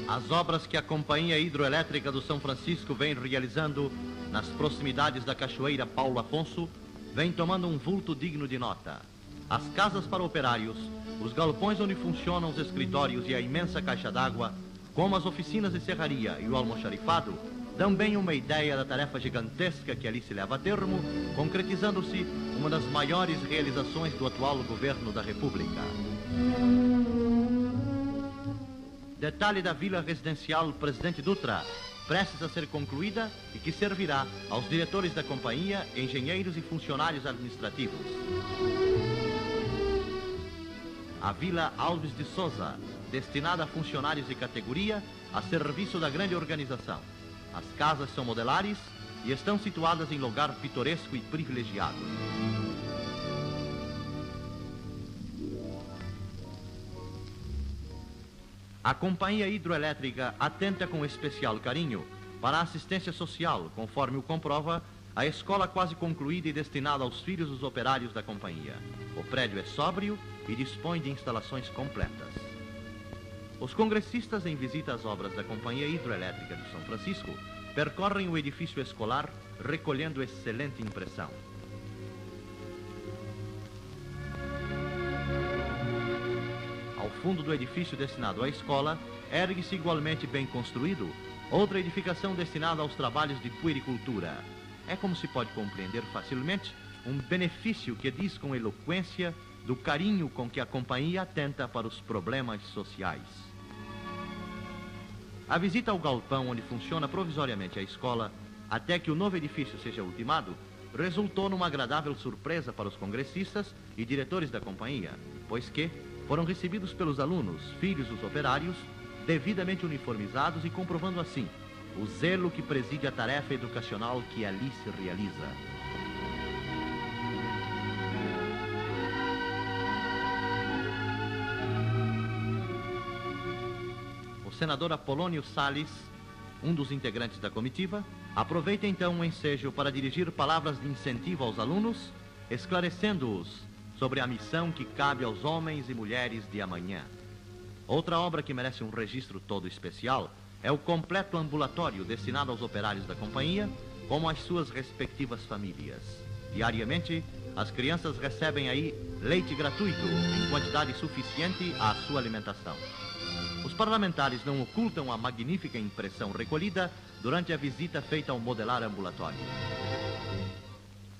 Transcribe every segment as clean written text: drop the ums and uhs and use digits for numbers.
As obras que a Companhia Hidroelétrica do São Francisco vem realizando nas proximidades da Cachoeira Paulo Afonso vem tomando um vulto digno de nota. As casas para operários, os galpões onde funcionam os escritórios e a imensa caixa d'água, como as oficinas de serraria e o almoxarifado, dão bem uma ideia da tarefa gigantesca que ali se leva a termo, concretizando-se uma das maiores realizações do atual governo da República. Detalhe da Vila Residencial Presidente Dutra, prestes a ser concluída e que servirá aos diretores da companhia, engenheiros e funcionários administrativos. A Vila Alves de Souza, destinada a funcionários de categoria a serviço da grande organização. As casas são modelares e estão situadas em lugar pitoresco e privilegiado. A Companhia Hidroelétrica atenta com especial carinho para a assistência social, conforme o comprova a escola quase concluída e destinada aos filhos dos operários da companhia. O prédio é sóbrio e dispõe de instalações completas. Os congressistas em visita às obras da Companhia Hidroelétrica de São Francisco percorrem o edifício escolar recolhendo excelente impressão. Ao fundo do edifício destinado à escola, ergue-se igualmente bem construído outra edificação destinada aos trabalhos de puericultura. É como se pode compreender facilmente um benefício que diz com eloquência do carinho com que a companhia atenta para os problemas sociais. A visita ao galpão onde funciona provisoriamente a escola, até que o novo edifício seja ultimado, resultou numa agradável surpresa para os congressistas e diretores da companhia, pois que foram recebidos pelos alunos, filhos dos operários, devidamente uniformizados e comprovando assim o zelo que preside a tarefa educacional que ali se realiza. O senador Apolônio Salles, um dos integrantes da comitiva, aproveita então o ensejo para dirigir palavras de incentivo aos alunos, esclarecendo-os sobre a missão que cabe aos homens e mulheres de amanhã. Outra obra que merece um registro todo especial é o completo ambulatório destinado aos operários da companhia, como às suas respectivas famílias. Diariamente, as crianças recebem aí leite gratuito, em quantidade suficiente à sua alimentação. Os parlamentares não ocultam a magnífica impressão recolhida durante a visita feita ao modelar ambulatório.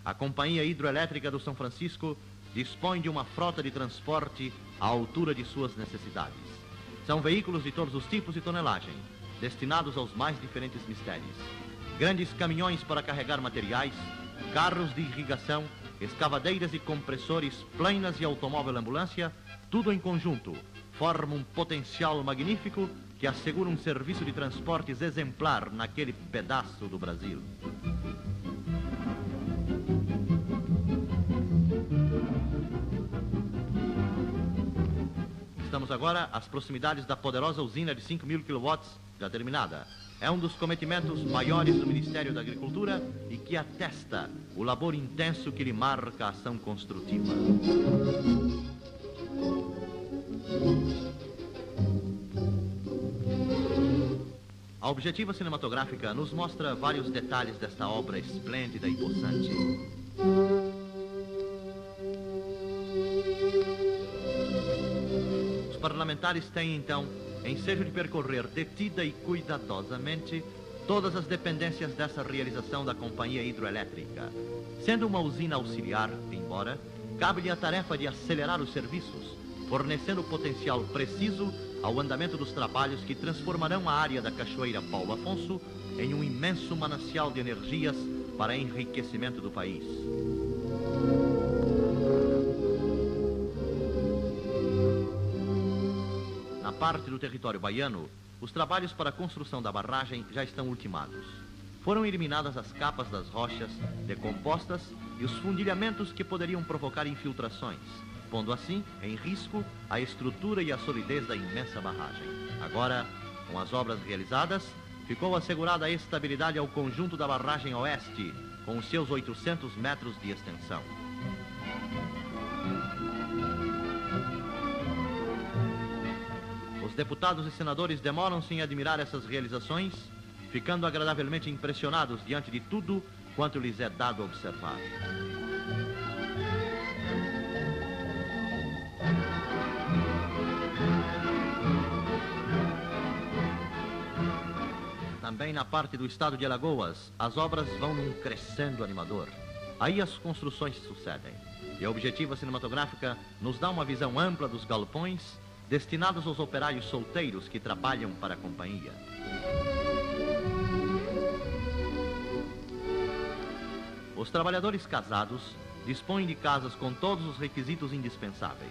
A Companhia Hidroelétrica do São Francisco dispõe de uma frota de transporte à altura de suas necessidades. São veículos de todos os tipos e tonelagem, destinados aos mais diferentes mistérios. Grandes caminhões para carregar materiais, carros de irrigação, escavadeiras e compressores, planas e automóvel-ambulância, tudo em conjunto, forma um potencial magnífico que assegura um serviço de transportes exemplar naquele pedaço do Brasil. Estamos agora às proximidades da poderosa usina de 5.000 kW, já terminada. É um dos cometimentos maiores do Ministério da Agricultura e que atesta o labor intenso que lhe marca a ação construtiva. A objetiva cinematográfica nos mostra vários detalhes desta obra esplêndida e possante. Os parlamentares têm, então, ensejo de percorrer detida e cuidadosamente todas as dependências dessa realização da Companhia Hidroelétrica. Sendo uma usina auxiliar, embora, cabe-lhe a tarefa de acelerar os serviços, fornecendo potencial preciso ao andamento dos trabalhos que transformarão a área da Cachoeira Paulo Afonso em um imenso manancial de energias para enriquecimento do país. Na parte do território baiano, os trabalhos para a construção da barragem já estão ultimados. Foram eliminadas as capas das rochas decompostas e os fundilhamentos que poderiam provocar infiltrações, pondo assim em risco a estrutura e a solidez da imensa barragem. Agora, com as obras realizadas, ficou assegurada a estabilidade ao conjunto da barragem oeste, com os seus 800 metros de extensão. Os deputados e senadores demoram-se em admirar essas realizações, ficando agradavelmente impressionados diante de tudo quanto lhes é dado observar. Também na parte do estado de Alagoas, as obras vão num crescendo animador. Aí as construções se sucedem. E a objetiva cinematográfica nos dá uma visão ampla dos galpões destinados aos operários solteiros que trabalham para a companhia. Os trabalhadores casados dispõem de casas com todos os requisitos indispensáveis.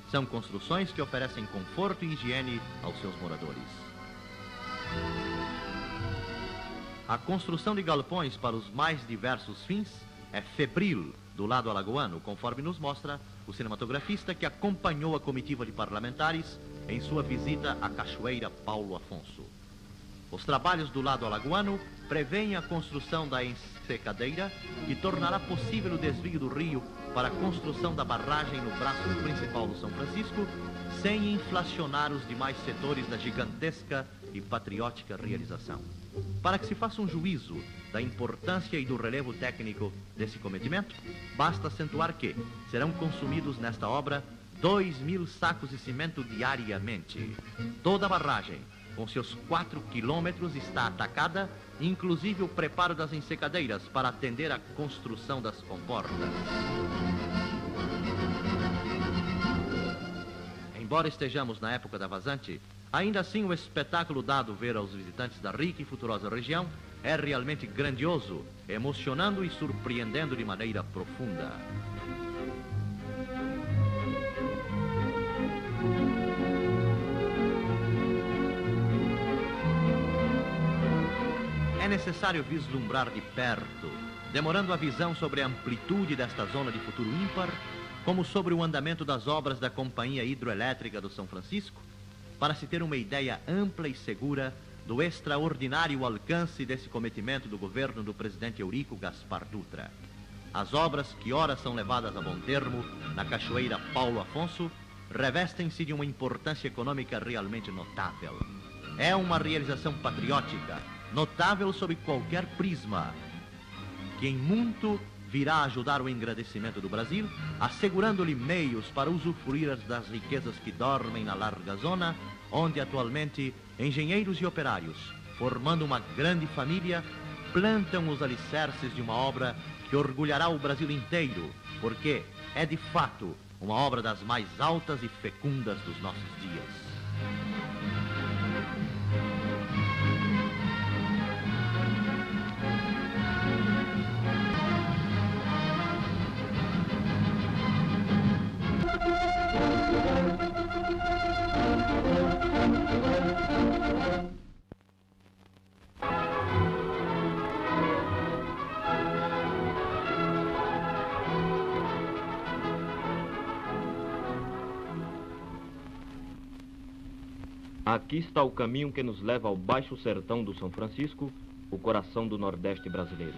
São construções que oferecem conforto e higiene aos seus moradores. A construção de galpões para os mais diversos fins é febril do lado alagoano, conforme nos mostra o cinematografista que acompanhou a comitiva de parlamentares em sua visita à Cachoeira Paulo Afonso. Os trabalhos do lado alagoano prevêem a construção da ensecadeira, que tornará possível o desvio do rio para a construção da barragem no braço principal do São Francisco, sem inflacionar os demais setores da gigantesca e patriótica realização. Para que se faça um juízo da importância e do relevo técnico desse cometimento, basta acentuar que serão consumidos nesta obra 2.000 sacos de cimento diariamente. Toda a barragem, com seus 4 quilômetros, está atacada, inclusive o preparo das ensecadeiras para atender à construção das comportas. Embora estejamos na época da vazante, ainda assim o espetáculo dado ver aos visitantes da rica e futurosa região é realmente grandioso, emocionando e surpreendendo de maneira profunda. É necessário vislumbrar de perto, demorando a visão sobre a amplitude desta zona de futuro ímpar, como sobre o andamento das obras da Companhia Hidroelétrica do São Francisco, para se ter uma ideia ampla e segura do extraordinário alcance desse cometimento do governo do presidente Eurico Gaspar Dutra. As obras, que ora são levadas a bom termo na Cachoeira Paulo Afonso, revestem-se de uma importância econômica realmente notável. É uma realização patriótica, notável sob qualquer prisma, que em muito virá ajudar o engrandecimento do Brasil, assegurando-lhe meios para usufruir das riquezas que dormem na larga zona, onde atualmente engenheiros e operários, formando uma grande família, plantam os alicerces de uma obra que orgulhará o Brasil inteiro, porque é de fato uma obra das mais altas e fecundas dos nossos dias. Aqui está o caminho que nos leva ao Baixo Sertão do São Francisco, o coração do Nordeste brasileiro.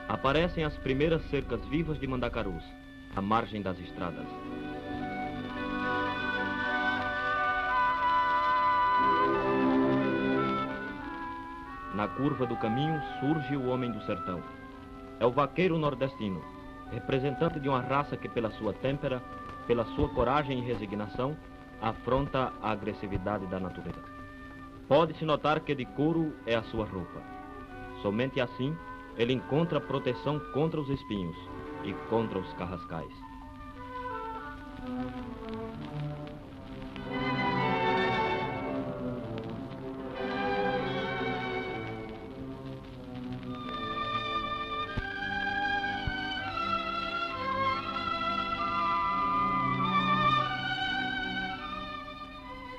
Aparecem as primeiras cercas vivas de Mandacarus, à margem das estradas. Na curva do caminho surge o homem do sertão. É o vaqueiro nordestino, representante de uma raça que, pela sua têmpera, pela sua coragem e resignação, afronta a agressividade da natureza. Pode-se notar que de couro é a sua roupa. Somente assim ele encontra proteção contra os espinhos e contra os carrascais.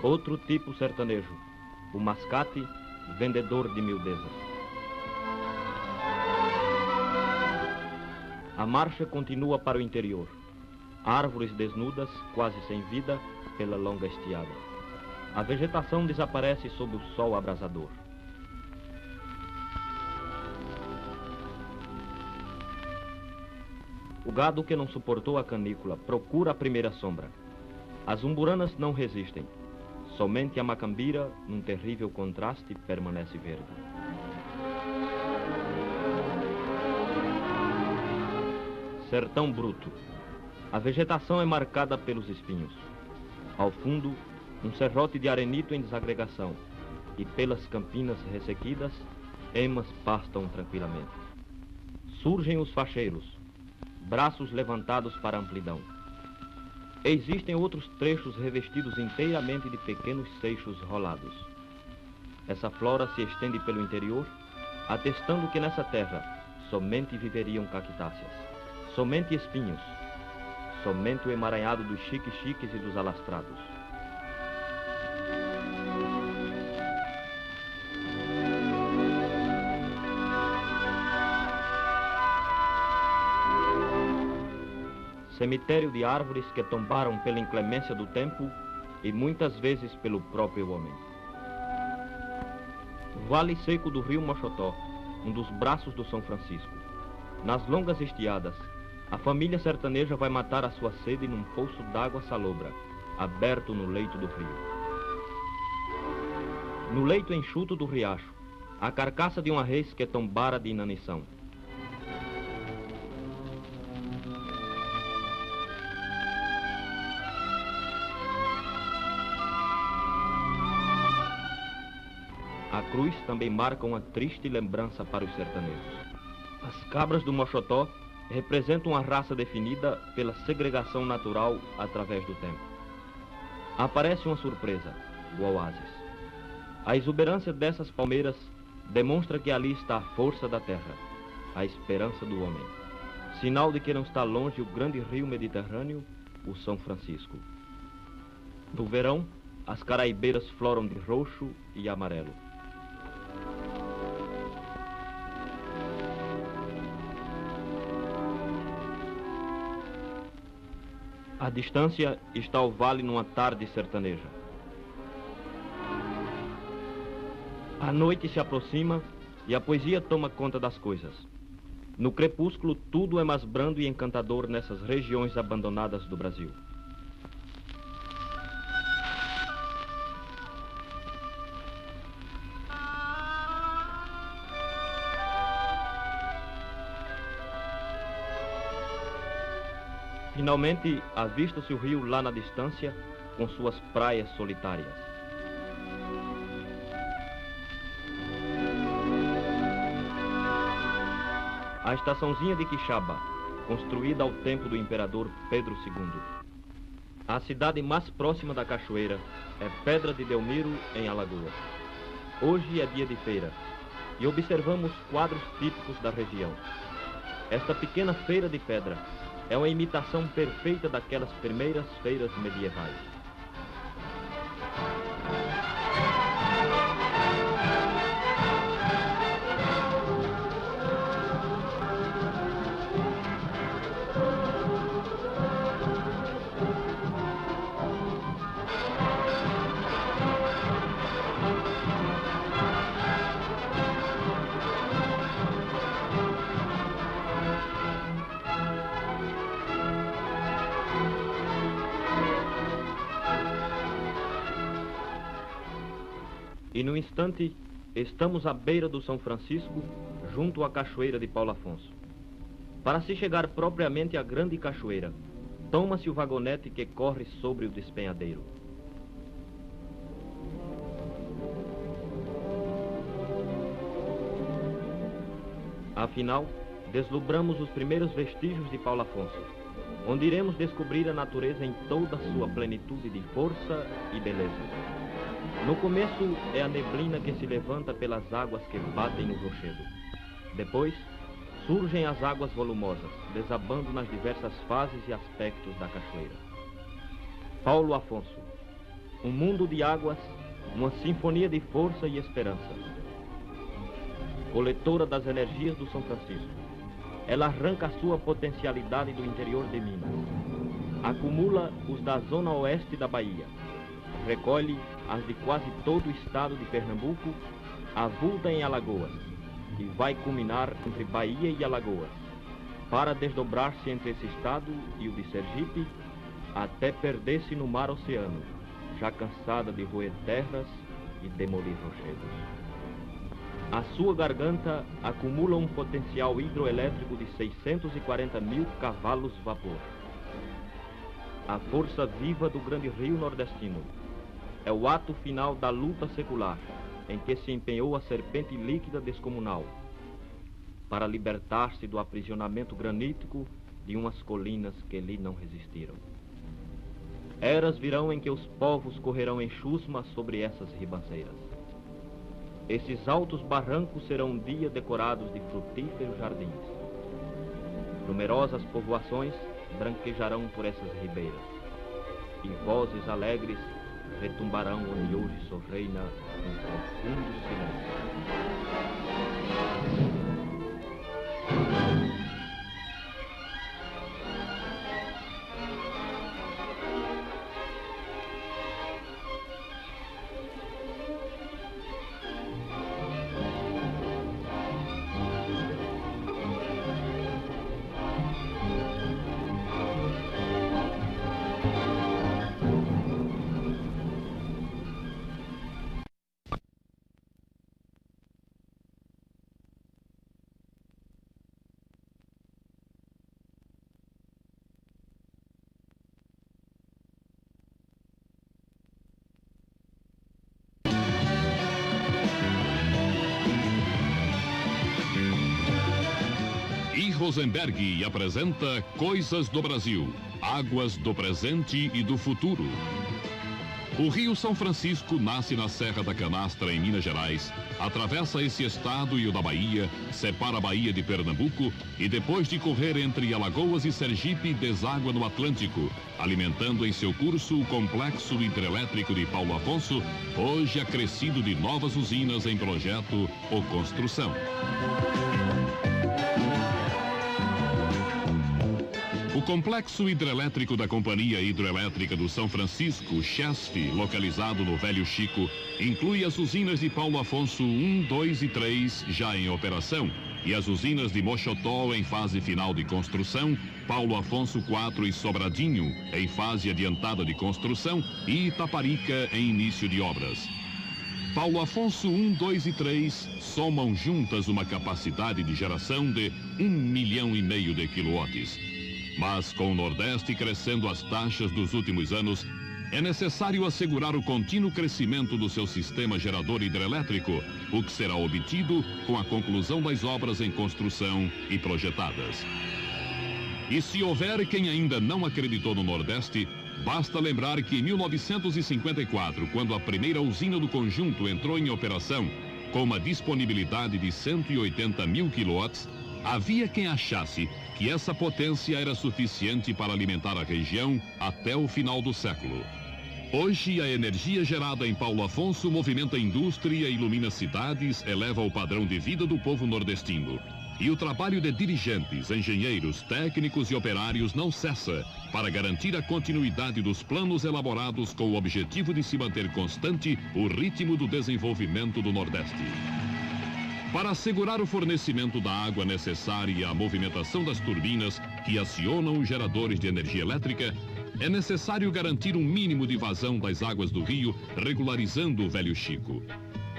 Outro tipo sertanejo, o mascate, vendedor de miudezas. A marcha continua para o interior. Árvores desnudas, quase sem vida, pela longa estiada. A vegetação desaparece sob o sol abrasador. O gado que não suportou a canícula procura a primeira sombra. As umburanas não resistem. Somente a macambira, num terrível contraste, permanece verde. Sertão bruto. A vegetação é marcada pelos espinhos. Ao fundo, um serrote de arenito em desagregação. E pelas campinas ressequidas, emas pastam tranquilamente. Surgem os facheiros, braços levantados para a amplidão. Existem outros trechos revestidos inteiramente de pequenos seixos rolados. Essa flora se estende pelo interior, atestando que nessa terra somente viveriam cactáceas, somente espinhos, somente o emaranhado dos chiques-chiques e dos alastrados. Cemitério de árvores que tombaram pela inclemência do tempo e muitas vezes pelo próprio homem. Vale seco do rio Mochotó, um dos braços do São Francisco. Nas longas estiadas, a família sertaneja vai matar a sua sede num poço d'água salobra, aberto no leito do rio. No leito enxuto do riacho, a carcaça de uma res que tombara de inanição. A cruz também marca uma triste lembrança para os sertanejos. As cabras do Mochotó representam uma raça definida pela segregação natural através do tempo. Aparece uma surpresa, o oásis. A exuberância dessas palmeiras demonstra que ali está a força da terra, a esperança do homem. Sinal de que não está longe o grande rio Mediterrâneo, o São Francisco. No verão, as caraibeiras floram de roxo e amarelo. À distância está o vale numa tarde sertaneja. A noite se aproxima e a poesia toma conta das coisas. No crepúsculo, tudo é mais brando e encantador nessas regiões abandonadas do Brasil. Finalmente, avista-se o rio lá na distância, com suas praias solitárias. A estaçãozinha de Quixaba, construída ao tempo do imperador Pedro II. A cidade mais próxima da cachoeira é Pedra de Delmiro, em Alagoas. Hoje é dia de feira e observamos quadros típicos da região. Esta pequena feira de pedra é uma imitação perfeita daquelas primeiras feiras medievais. E no instante, estamos à beira do São Francisco, junto à cachoeira de Paulo Afonso. Para se chegar propriamente à grande cachoeira, toma-se o vagonete que corre sobre o despenhadeiro. Afinal, deslumbramos os primeiros vestígios de Paulo Afonso, onde iremos descobrir a natureza em toda a sua plenitude de força e beleza. No começo é a neblina que se levanta pelas águas que batem no rochedo. Depois, surgem as águas volumosas, desabando nas diversas fases e aspectos da cachoeira. Paulo Afonso, um mundo de águas, uma sinfonia de força e esperança. Coletora das energias do São Francisco, ela arranca a sua potencialidade do interior de Minas. Acumula os da zona oeste da Bahia. Recolhe as de quase todo o estado de Pernambuco, avulta em Alagoas, e vai culminar entre Bahia e Alagoas, para desdobrar-se entre esse estado e o de Sergipe, até perder-se no mar oceano, já cansada de roer terras e demolir rochedos. A sua garganta acumula um potencial hidroelétrico de 640 mil cavalos vapor. A força viva do grande rio nordestino é o ato final da luta secular em que se empenhou a serpente líquida descomunal para libertar-se do aprisionamento granítico de umas colinas que lhe não resistiram. Eras virão em que os povos correrão em chusma sobre essas ribanceiras. Esses altos barrancos serão um dia decorados de frutíferos jardins. Numerosas povoações branquejarão por essas ribeiras, e vozes alegres retumbarão onde hoje sovreina um profundo silêncio. Rosenberg apresenta Coisas do Brasil, águas do presente e do futuro. O Rio São Francisco nasce na Serra da Canastra, em Minas Gerais, atravessa esse estado e o da Bahia, separa a Bahia de Pernambuco e depois de correr entre Alagoas e Sergipe, deságua no Atlântico, alimentando em seu curso o complexo hidrelétrico de Paulo Afonso, hoje acrescido de novas usinas em projeto ou construção. O complexo hidrelétrico da Companhia Hidroelétrica do São Francisco, Chesf, localizado no Velho Chico, inclui as usinas de Paulo Afonso 1, 2 e 3 já em operação e as usinas de Mochotó em fase final de construção, Paulo Afonso 4 e Sobradinho em fase adiantada de construção e Itaparica em início de obras. Paulo Afonso 1, 2 e 3 somam juntas uma capacidade de geração de 1,5 milhão de quilowatts. Mas com o Nordeste crescendo as taxas dos últimos anos, é necessário assegurar o contínuo crescimento do seu sistema gerador hidrelétrico, o que será obtido com a conclusão das obras em construção e projetadas. E se houver quem ainda não acreditou no Nordeste, basta lembrar que em 1954, quando a primeira usina do conjunto entrou em operação, com uma disponibilidade de 180 mil quilowatts, havia quem achasse que essa potência era suficiente para alimentar a região até o final do século. Hoje, a energia gerada em Paulo Afonso movimenta a indústria, ilumina cidades, eleva o padrão de vida do povo nordestino. E o trabalho de dirigentes, engenheiros, técnicos e operários não cessa para garantir a continuidade dos planos elaborados com o objetivo de se manter constante o ritmo do desenvolvimento do Nordeste. Para assegurar o fornecimento da água necessária à movimentação das turbinas que acionam os geradores de energia elétrica, é necessário garantir um mínimo de vazão das águas do rio, regularizando o Velho Chico.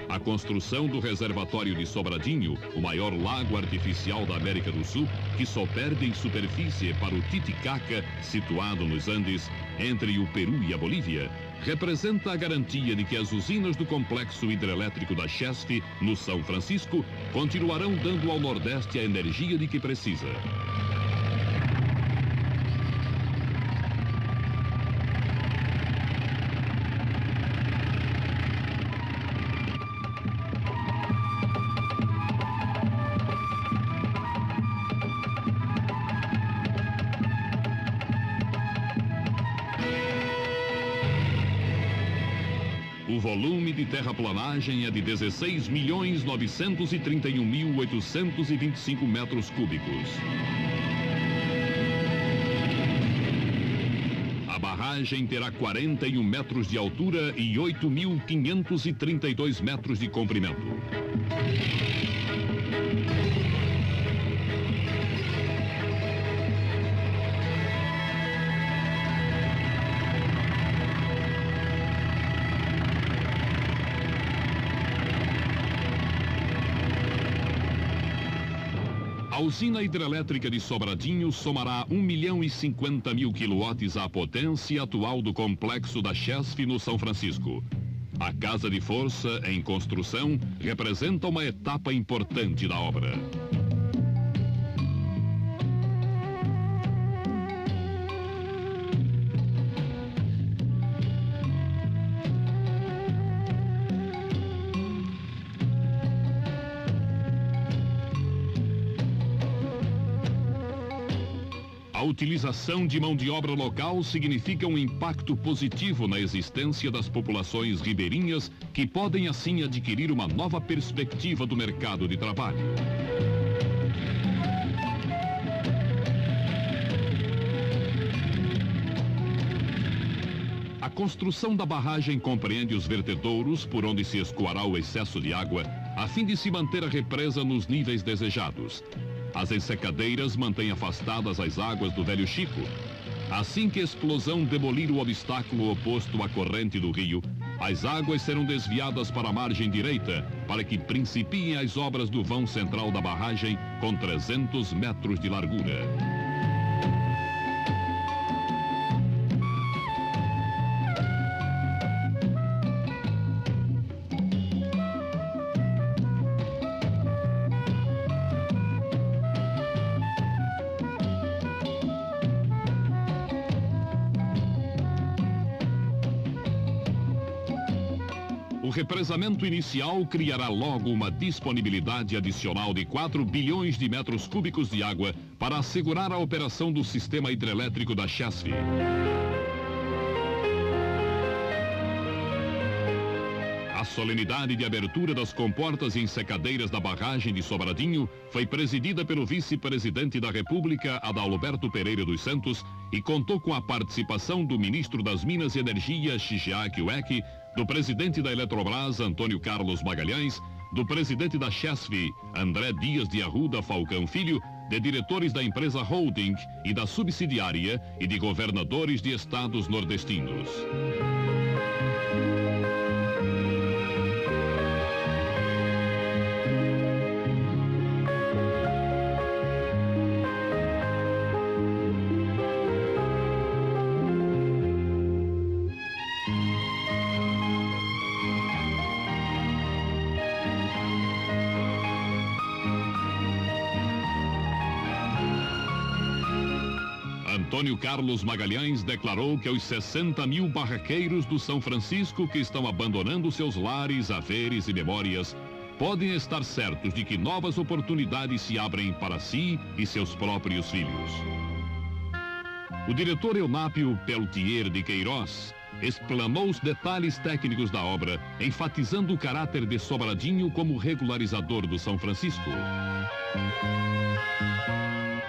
A construção do reservatório de Sobradinho, o maior lago artificial da América do Sul, que só perde em superfície para o Titicaca, situado nos Andes, entre o Peru e a Bolívia, representa a garantia de que as usinas do complexo hidrelétrico da Chesf, no São Francisco, continuarão dando ao Nordeste a energia de que precisa. O volume de terraplanagem é de 16.931.825 metros cúbicos. A barragem barragem terá 41 metros de altura e 8.532 metros de comprimento. A usina hidrelétrica de Sobradinho somará 1.050.000 quilowatts à potência atual do complexo da Chesf no São Francisco. A casa de força em construção representa uma etapa importante da obra. A utilização de mão de obra local significa um impacto positivo na existência das populações ribeirinhas, que podem assim adquirir uma nova perspectiva do mercado de trabalho. A construção da barragem compreende os vertedouros por onde se escoará o excesso de água, a fim de se manter a represa nos níveis desejados. As ensecadeiras mantêm afastadas as águas do Velho Chico. Assim que a explosão demolir o obstáculo oposto à corrente do rio, as águas serão desviadas para a margem direita, para que principiem as obras do vão central da barragem, com 300 metros de largura. O represamento inicial criará logo uma disponibilidade adicional de 4 bilhões de metros cúbicos de água para assegurar a operação do sistema hidrelétrico da Chesf. A solenidade de abertura das comportas e ensecadeiras da barragem de Sobradinho foi presidida pelo vice-presidente da República, Adalberto Pereira dos Santos, e contou com a participação do ministro das Minas e Energia, Shigeaki Ueki, do presidente da Eletrobras, Antônio Carlos Magalhães, do presidente da Chesf, André Dias de Arruda Falcão Filho, de diretores da empresa Holding e da subsidiária e de governadores de estados nordestinos. Antônio Carlos Magalhães declarou que os 60 mil barraqueiros do São Francisco que estão abandonando seus lares, haveres e memórias podem estar certos de que novas oportunidades se abrem para si e seus próprios filhos. O diretor Eunápio Peltier de Queiroz explanou os detalhes técnicos da obra, enfatizando o caráter de Sobradinho como regularizador do São Francisco.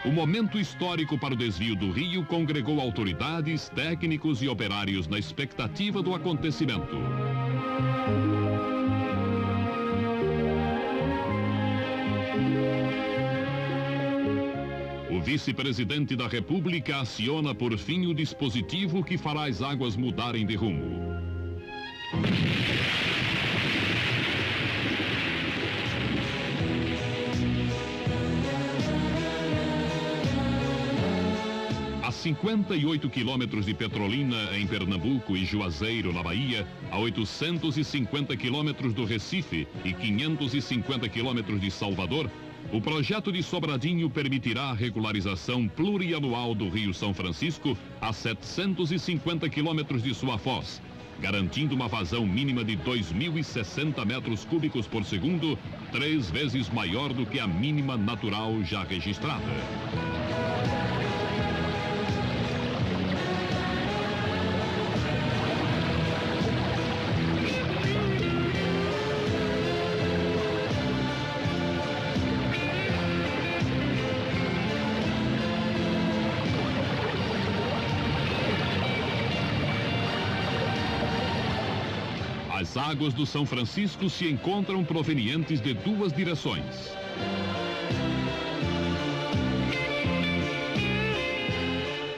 O momento histórico para o desvio do rio congregou autoridades, técnicos e operários na expectativa do acontecimento. O vice-presidente da República aciona por fim o dispositivo que fará as águas mudarem de rumo. A 58 quilômetros de Petrolina, em Pernambuco, e Juazeiro, na Bahia, a 850 quilômetros do Recife e 550 quilômetros de Salvador, o projeto de Sobradinho permitirá a regularização plurianual do Rio São Francisco a 750 quilômetros de sua foz, garantindo uma vazão mínima de 2.060 metros cúbicos por segundo, 3 vezes maior do que a mínima natural já registrada. As águas do São Francisco se encontram provenientes de duas direções.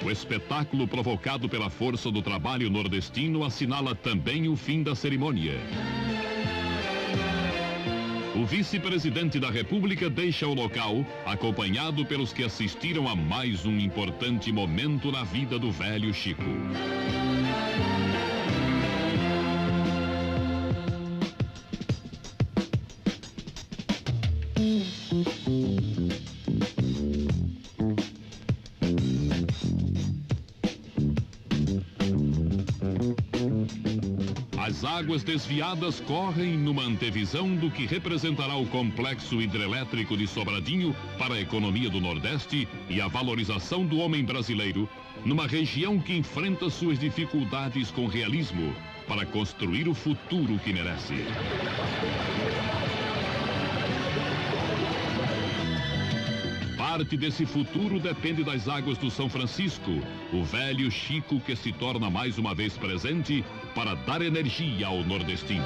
O espetáculo provocado pela força do trabalho nordestino assinala também o fim da cerimônia. O vice-presidente da República deixa o local, acompanhado pelos que assistiram a mais um importante momento na vida do velho Chico. As águas desviadas correm numa antevisão do que representará o complexo hidrelétrico de Sobradinho para a economia do Nordeste e a valorização do homem brasileiro, numa região que enfrenta suas dificuldades com realismo para construir o futuro que merece. Parte desse futuro depende das águas do São Francisco, o velho Chico que se torna mais uma vez presente para dar energia ao nordestino.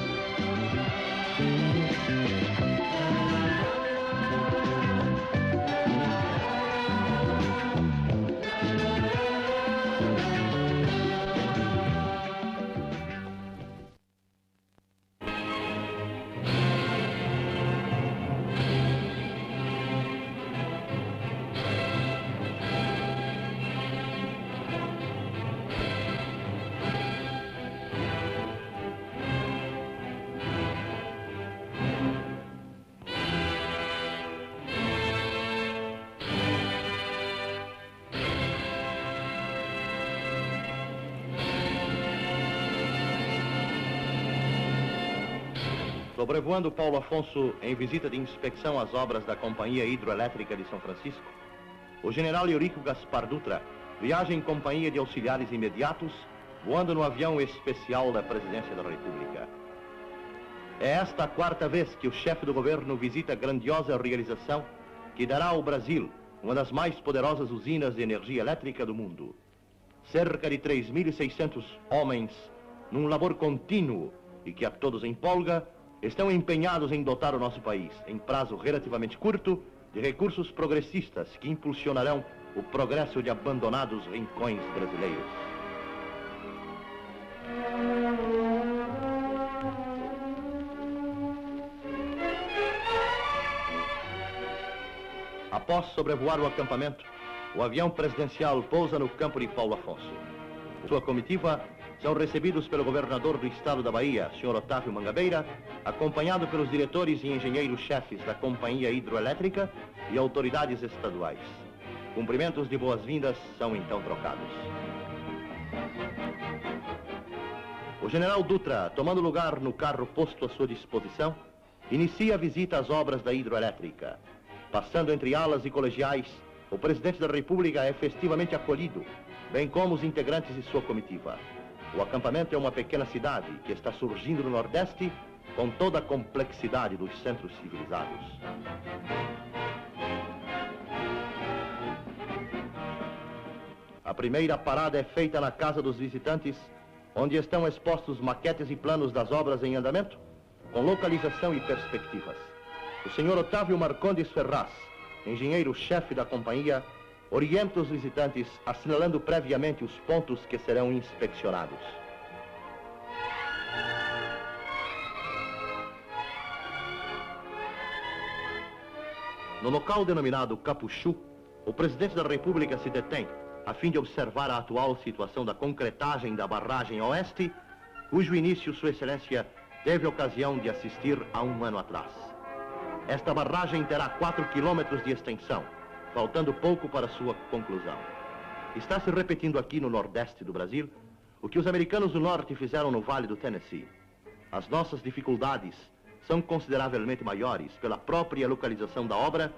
Sobrevoando Paulo Afonso em visita de inspeção às obras da Companhia Hidroelétrica de São Francisco, o general Eurico Gaspar Dutra viaja em companhia de auxiliares imediatos, voando no avião especial da Presidência da República. É esta a quarta vez que o chefe do governo visita a grandiosa realização que dará ao Brasil uma das mais poderosas usinas de energia elétrica do mundo. Cerca de 3.600 homens num labor contínuo e que a todos empolga, estão empenhados em dotar o nosso país, em prazo relativamente curto, de recursos progressistas que impulsionarão o progresso de abandonados rincões brasileiros. Após sobrevoar o acampamento, o avião presidencial pousa no campo de Paulo Afonso. Sua comitiva são recebidos pelo governador do estado da Bahia, Sr. Otávio Mangabeira, acompanhado pelos diretores e engenheiros-chefes da Companhia Hidroelétrica e autoridades estaduais. Cumprimentos de boas-vindas são então trocados. O general Dutra, tomando lugar no carro posto à sua disposição, inicia a visita às obras da hidroelétrica. Passando entre alas e colegiais, o presidente da República é festivamente acolhido, bem como os integrantes de sua comitiva. O acampamento é uma pequena cidade que está surgindo no Nordeste com toda a complexidade dos centros civilizados. A primeira parada é feita na casa dos visitantes, onde estão expostos maquetes e planos das obras em andamento, com localização e perspectivas. O senhor Otávio Marcondes Ferraz, engenheiro-chefe da companhia, orienta os visitantes assinalando previamente os pontos que serão inspecionados. No local denominado Capuchu, o presidente da República se detém a fim de observar a atual situação da concretagem da barragem oeste, cujo início Sua Excelência teve ocasião de assistir há um ano atrás. Esta barragem terá 4 quilômetros de extensão, faltando pouco para sua conclusão. Está se repetindo aqui no Nordeste do Brasil o que os americanos do Norte fizeram no Vale do Tennessee. As nossas dificuldades são consideravelmente maiores pela própria localização da obra,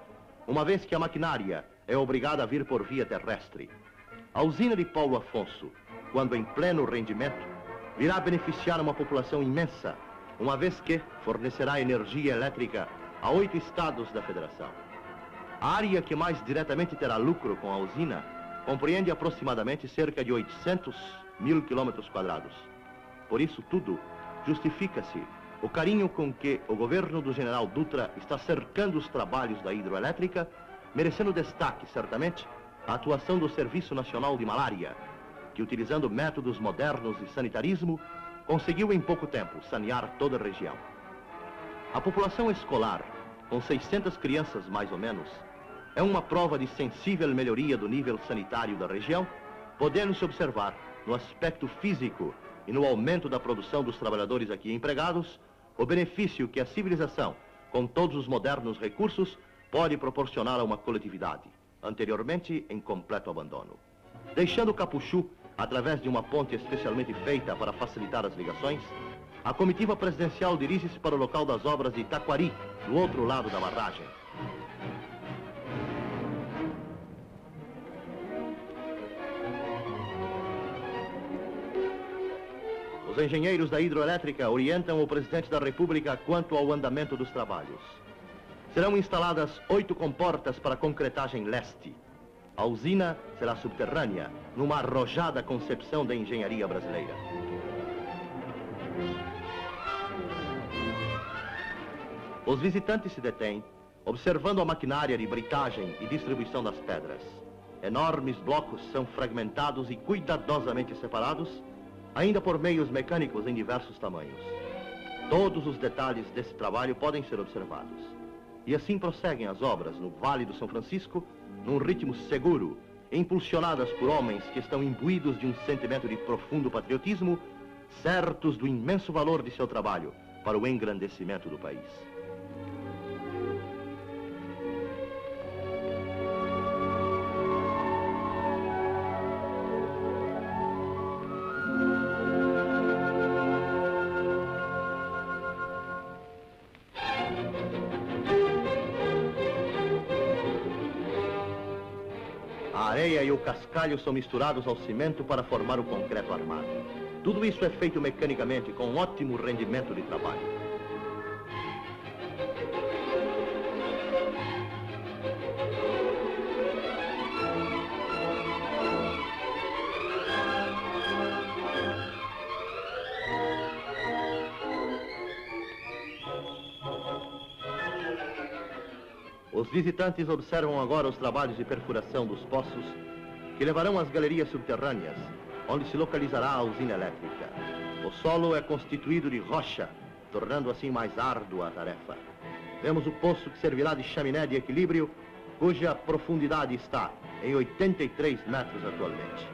uma vez que a maquinária é obrigada a vir por via terrestre. A usina de Paulo Afonso, quando em pleno rendimento, virá beneficiar uma população imensa, uma vez que fornecerá energia elétrica a 8 estados da federação. A área que mais diretamente terá lucro com a usina compreende aproximadamente cerca de 800.000 quilômetros quadrados. Por isso tudo, justifica-se o carinho com que o governo do general Dutra está cercando os trabalhos da hidroelétrica, merecendo destaque, certamente, a atuação do Serviço Nacional de Malária, que, utilizando métodos modernos de sanitarismo, conseguiu em pouco tempo sanear toda a região. A população escolar, com 600 crianças mais ou menos, é uma prova de sensível melhoria do nível sanitário da região, podendo-se observar no aspecto físico e no aumento da produção dos trabalhadores aqui empregados, o benefício que a civilização, com todos os modernos recursos, pode proporcionar a uma coletividade, anteriormente em completo abandono. Deixando Capuchu, através de uma ponte especialmente feita para facilitar as ligações, a comitiva presidencial dirige-se para o local das obras de Itaquari, do outro lado da barragem. Os engenheiros da hidroelétrica orientam o presidente da República quanto ao andamento dos trabalhos. Serão instaladas 8 comportas para concretagem leste. A usina será subterrânea, numa arrojada concepção da engenharia brasileira. Os visitantes se detêm, observando a maquinária de britagem e distribuição das pedras. Enormes blocos são fragmentados e cuidadosamente separados, ainda por meios mecânicos em diversos tamanhos. Todos os detalhes desse trabalho podem ser observados. E assim prosseguem as obras no Vale do São Francisco, num ritmo seguro, impulsionadas por homens que estão imbuídos de um sentimento de profundo patriotismo, certos do imenso valor de seu trabalho para o engrandecimento do país. A areia e o cascalho são misturados ao cimento para formar o concreto armado. Tudo isso é feito mecanicamente com um ótimo rendimento de trabalho. Os visitantes observam agora os trabalhos de perfuração dos poços que levarão às galerias subterrâneas, onde se localizará a usina elétrica. O solo é constituído de rocha, tornando assim mais árdua a tarefa. Vemos o poço que servirá de chaminé de equilíbrio, cuja profundidade está em 83 metros atualmente.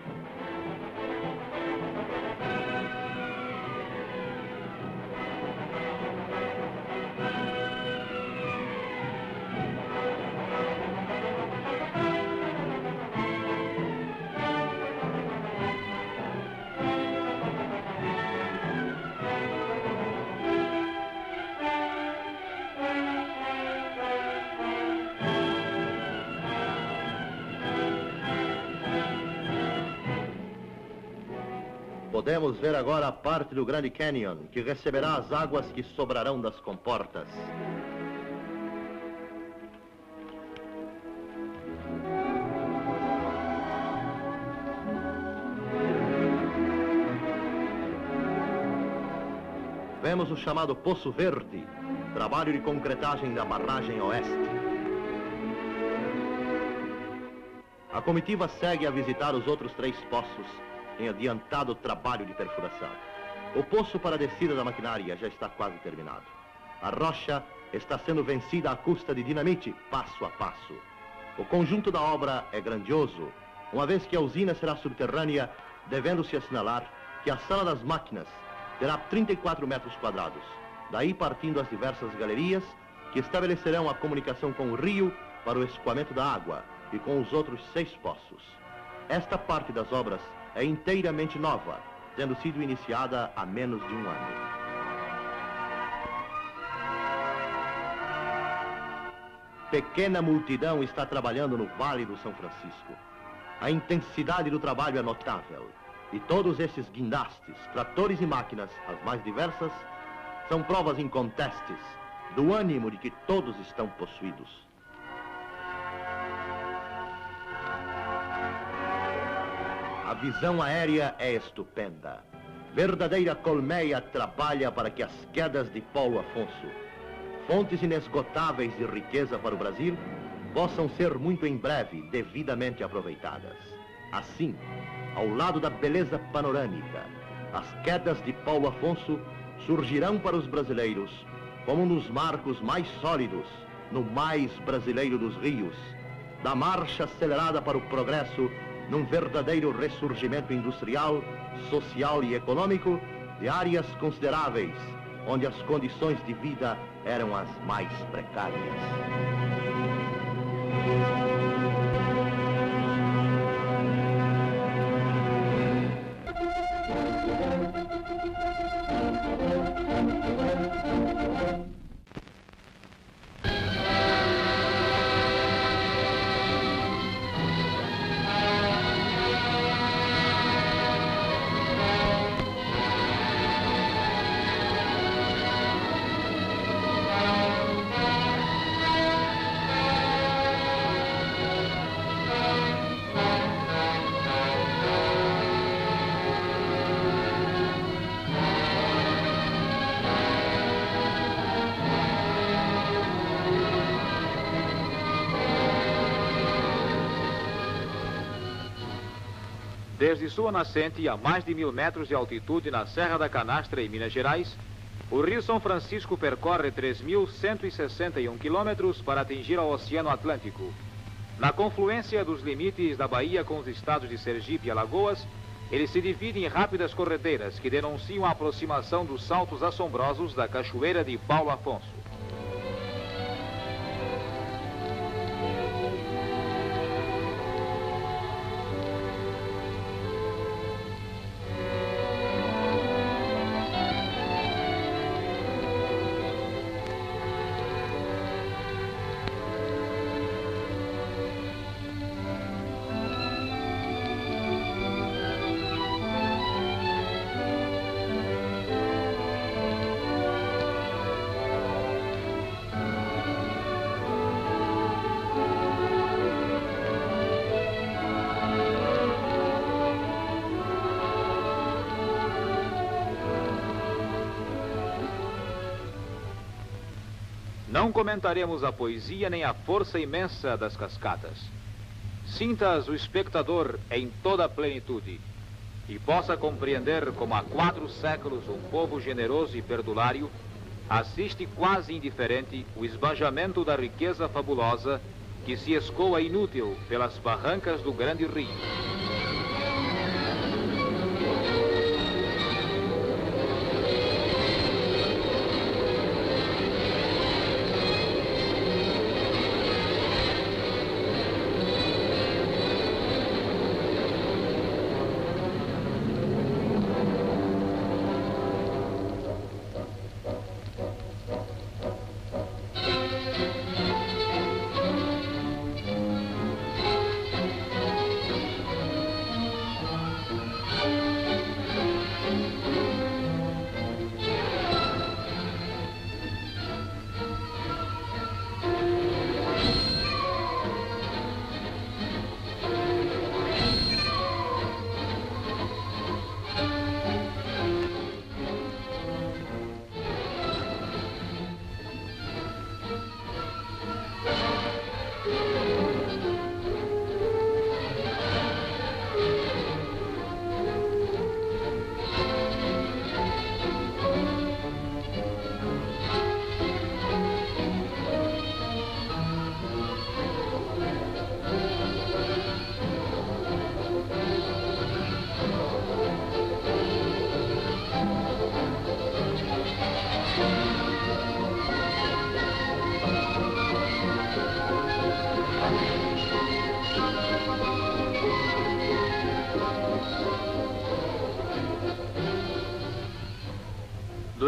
Podemos ver agora a parte do Grand Canyon, que receberá as águas que sobrarão das comportas. Vemos o chamado Poço Verde, trabalho de concretagem da barragem oeste. A comitiva segue a visitar os outros 3 poços, em adiantado trabalho de perfuração. O poço para a descida da maquinária já está quase terminado. A rocha está sendo vencida à custa de dinamite, passo a passo. O conjunto da obra é grandioso, uma vez que a usina será subterrânea, devendo-se assinalar que a sala das máquinas terá 34 metros quadrados, daí partindo as diversas galerias que estabelecerão a comunicação com o rio para o escoamento da água e com os outros 6 poços. Esta parte das obras é inteiramente nova, tendo sido iniciada há menos de 1 ano. Pequena multidão está trabalhando no Vale do São Francisco. A intensidade do trabalho é notável. E todos esses guindastes, tratores e máquinas, as mais diversas, são provas incontestes do ânimo de que todos estão possuídos. A visão aérea é estupenda. verdadeira colmeia trabalha para que as quedas de Paulo Afonso, fontes inesgotáveis de riqueza para o Brasil, possam ser muito em breve devidamente aproveitadas. Assim, ao lado da beleza panorâmica, as quedas de Paulo Afonso surgirão para os brasileiros como um dos marcos mais sólidos no mais brasileiro dos rios, da marcha acelerada para o progresso num verdadeiro ressurgimento industrial, social e econômico de áreas consideráveis, onde as condições de vida eram as mais precárias. Desde sua nascente, a mais de 1000 metros de altitude na Serra da Canastra, em Minas Gerais, o Rio São Francisco percorre 3.161 quilômetros para atingir ao Oceano Atlântico. Na confluência dos limites da Bahia com os estados de Sergipe e Alagoas, ele se divide em rápidas corredeiras que denunciam a aproximação dos saltos assombrosos da Cachoeira de Paulo Afonso. Não comentaremos a poesia nem a força imensa das cascatas. Sinta-as o espectador em toda a plenitude e possa compreender como há 4 séculos um povo generoso e perdulário assiste quase indiferente o esbanjamento da riqueza fabulosa que se escoa inútil pelas barrancas do grande rio.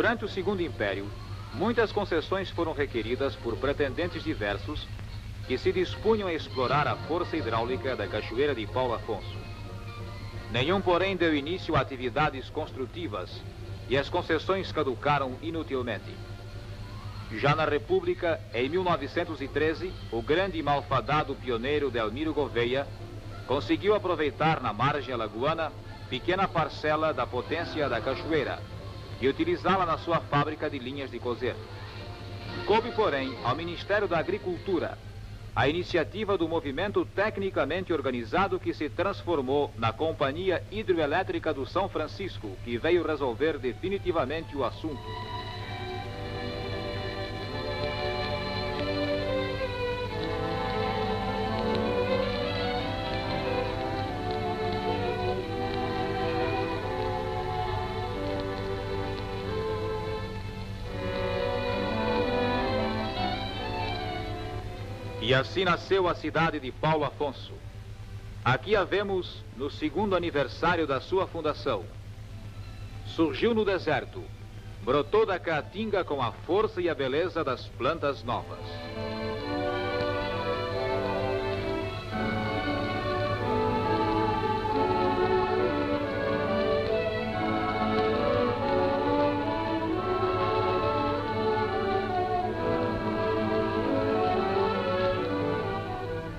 Durante o Segundo Império, muitas concessões foram requeridas por pretendentes diversos que se dispunham a explorar a força hidráulica da Cachoeira de Paulo Afonso. Nenhum, porém, deu início a atividades construtivas e as concessões caducaram inutilmente. Já na República, em 1913, o grande e malfadado pioneiro Delmiro Gouveia conseguiu aproveitar na margem alagoana pequena parcela da potência da cachoeira e utilizá-la na sua fábrica de linhas de cozer. Coube, porém, ao Ministério da Agricultura a iniciativa do movimento tecnicamente organizado que se transformou na Companhia Hidroelétrica do São Francisco, que veio resolver definitivamente o assunto. E assim nasceu a cidade de Paulo Afonso. Aqui a vemos no 2º aniversário da sua fundação. Surgiu no deserto, brotou da caatinga com a força e a beleza das plantas novas.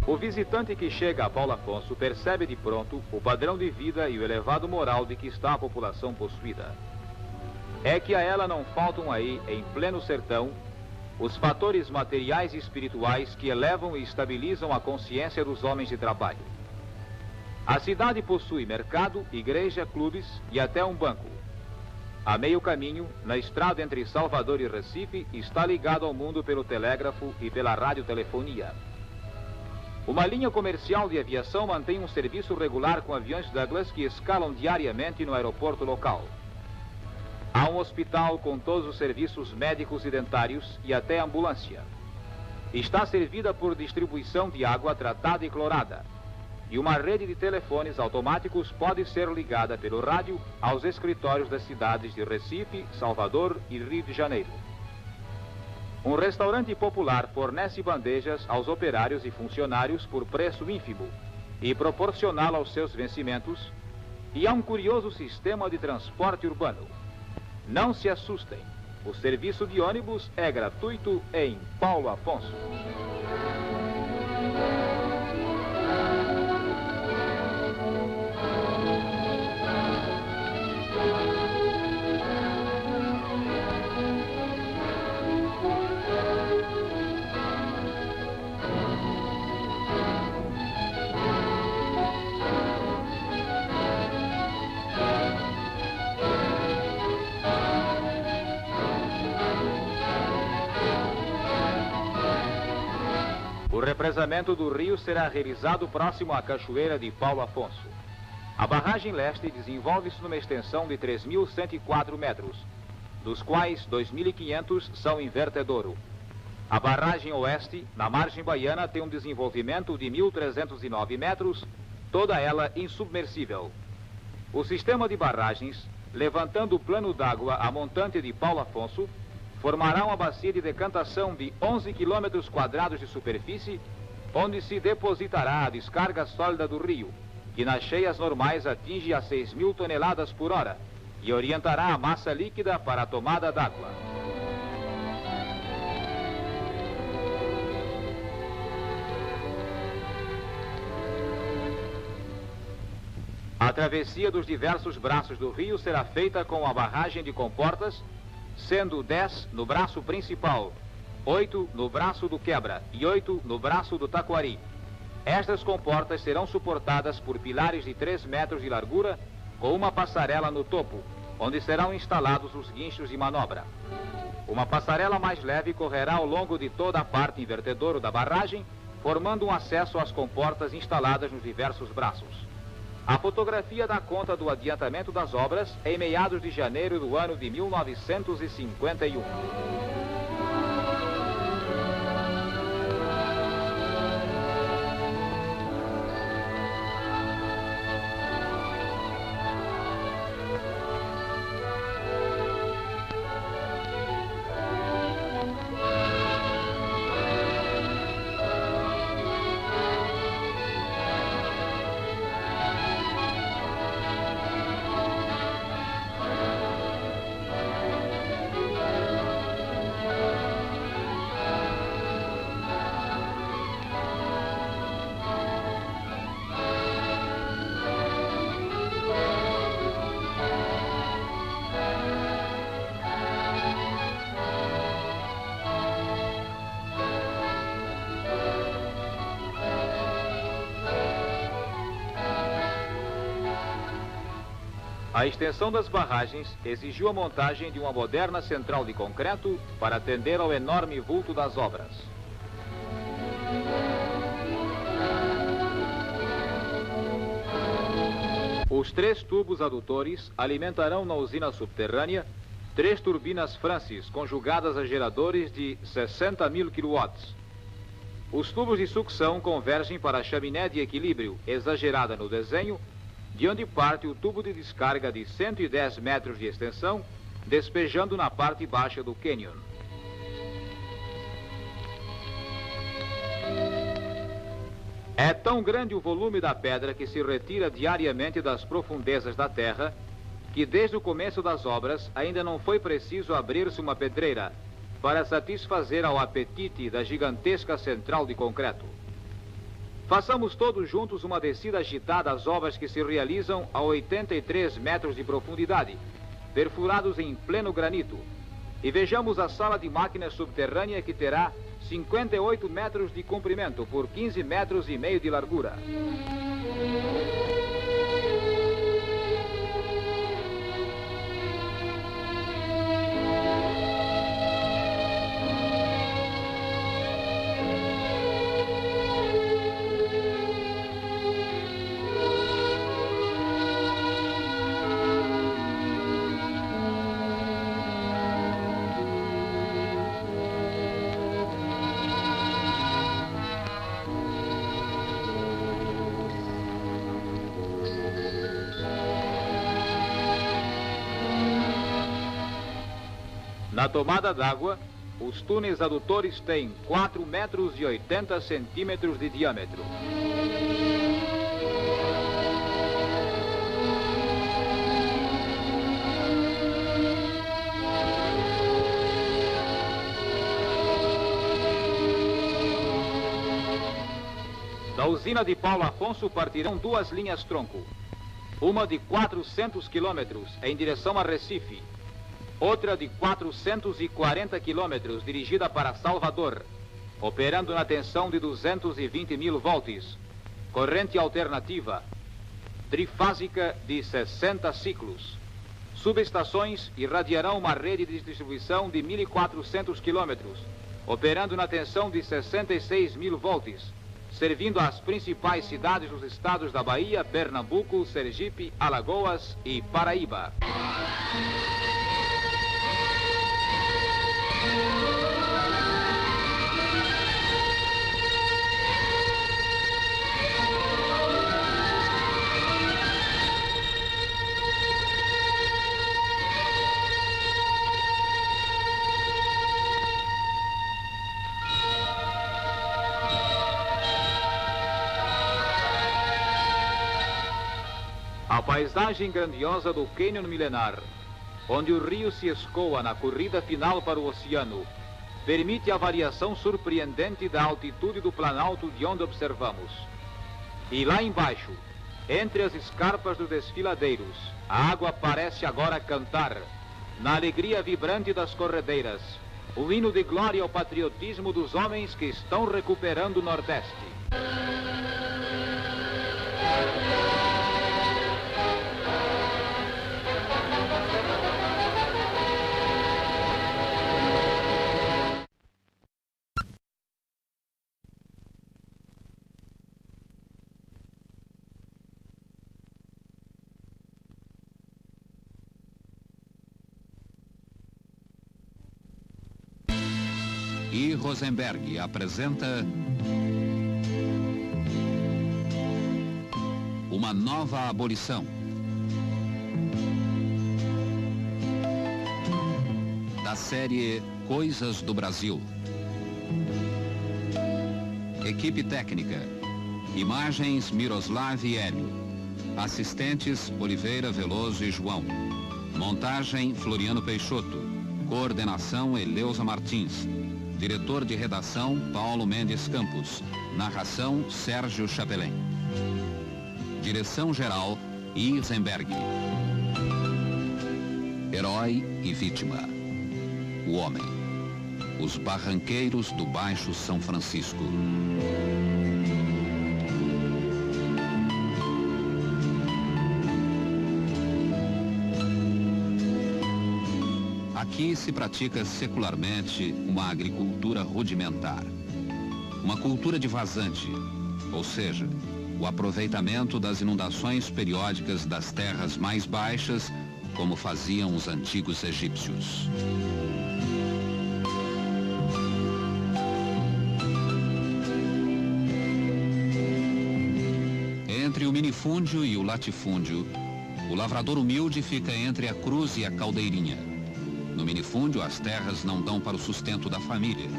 O visitante que chega a Paulo Afonso percebe de pronto o padrão de vida e o elevado moral de que está a população possuída. É que a ela não faltam aí, em pleno sertão, os fatores materiais e espirituais que elevam e estabilizam a consciência dos homens de trabalho. A cidade possui mercado, igreja, clubes e até um banco. A meio caminho, na estrada entre Salvador e Recife, está ligado ao mundo pelo telégrafo e pela radiotelefonia. Uma linha comercial de aviação mantém um serviço regular com aviões Douglas que escalam diariamente no aeroporto local. Há um hospital com todos os serviços médicos e dentários e até ambulância. Está servida por distribuição de água tratada e clorada. E uma rede de telefones automáticos pode ser ligada pelo rádio aos escritórios das cidades de Recife, Salvador e Rio de Janeiro. Um restaurante popular fornece bandejas aos operários e funcionários por preço ínfimo e proporcional aos seus vencimentos, e há um curioso sistema de transporte urbano. Não se assustem, o serviço de ônibus é gratuito em Paulo Afonso. O represamento do rio será realizado próximo à cachoeira de Paulo Afonso. A barragem leste desenvolve-se numa extensão de 3.104 metros, dos quais 2.500 são em vertedouro. A barragem oeste, na margem baiana, tem um desenvolvimento de 1.309 metros, toda ela insubmersível. O sistema de barragens, levantando o plano d'água a montante de Paulo Afonso, formará uma bacia de decantação de 11 quilômetros quadrados de superfície, onde se depositará a descarga sólida do rio, que nas cheias normais atinge a 6.000 toneladas por hora, e orientará a massa líquida para a tomada d'água. A travessia dos diversos braços do rio será feita com a barragem de comportas, sendo 10 no braço principal, 8 no braço do quebra e 8 no braço do taquari. Estas comportas serão suportadas por pilares de 3 metros de largura com uma passarela no topo, onde serão instalados os guinchos de manobra. Uma passarela mais leve correrá ao longo de toda a parte em vertedouro da barragem, formando um acesso às comportas instaladas nos diversos braços. A fotografia dá conta do adiantamento das obras em meados de janeiro do ano de 1951. A extensão das barragens exigiu a montagem de uma moderna central de concreto para atender ao enorme vulto das obras. Os 3 tubos adutores alimentarão na usina subterrânea 3 turbinas Francis conjugadas a geradores de 60.000 kW. Os tubos de sucção convergem para a chaminé de equilíbrio exagerada no desenho, de onde parte o tubo de descarga de 110 metros de extensão, despejando na parte baixa do cânion. É tão grande o volume da pedra que se retira diariamente das profundezas da terra, que desde o começo das obras ainda não foi preciso abrir-se uma pedreira para satisfazer ao apetite da gigantesca central de concreto. Façamos todos juntos uma descida agitada às obras que se realizam a 83 metros de profundidade, perfurados em pleno granito, e vejamos a sala de máquinas subterrânea que terá 58 metros de comprimento por 15 metros e meio de largura. Na tomada d'água, os túneis adutores têm 4 metros e 80 centímetros de diâmetro. Da usina de Paulo Afonso partirão 2 linhas tronco. Uma de 400 quilômetros em direção a Recife. Outra de 440 quilômetros dirigida para Salvador, operando na tensão de 220.000 volts, corrente alternativa, trifásica de 60 ciclos. Subestações irradiarão uma rede de distribuição de 1.400 quilômetros, operando na tensão de 66.000 volts, servindo as principais cidades dos estados da Bahia, Pernambuco, Sergipe, Alagoas e Paraíba. A paisagem grandiosa do cânion milenar, onde o rio se escoa na corrida final para o oceano, permite a variação surpreendente da altitude do planalto de onde observamos. E lá embaixo, entre as escarpas dos desfiladeiros, a água parece agora cantar, na alegria vibrante das corredeiras, o hino de glória ao patriotismo dos homens que estão recuperando o Nordeste. E Rosenberg apresenta uma nova abolição. Da série Coisas do Brasil. Equipe técnica: imagens Miroslav e Hélio. Assistentes Oliveira, Veloso e João. Montagem Floriano Peixoto. Coordenação Eleusa Martins. Diretor de redação, Paulo Mendes Campos. Narração, Sérgio Chapelin. Direção-geral, Rosenberg. Herói e vítima. O homem. Os barranqueiros do Baixo São Francisco. Aqui se pratica secularmente uma agricultura rudimentar. Uma cultura de vazante, ou seja, o aproveitamento das inundações periódicas das terras mais baixas, como faziam os antigos egípcios. Entre o minifúndio e o latifúndio, o lavrador humilde fica entre a cruz e a caldeirinha. No minifúndio, as terras não dão para o sustento da família.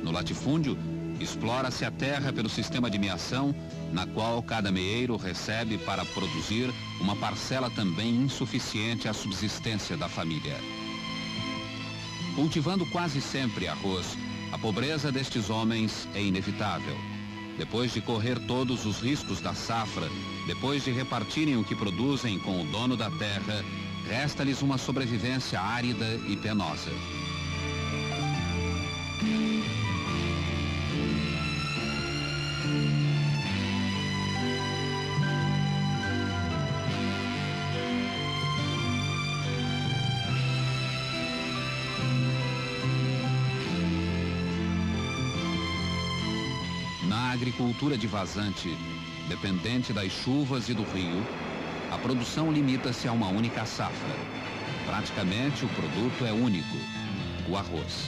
No latifúndio, explora-se a terra pelo sistema de meação, na qual cada meeiro recebe para produzir uma parcela também insuficiente à subsistência da família. Cultivando quase sempre arroz, a pobreza destes homens é inevitável. Depois de correr todos os riscos da safra, depois de repartirem o que produzem com o dono da terra, resta-lhes uma sobrevivência árida e penosa. Na agricultura de vazante, dependente das chuvas e do rio, a produção limita-se a uma única safra. Praticamente o produto é único, o arroz.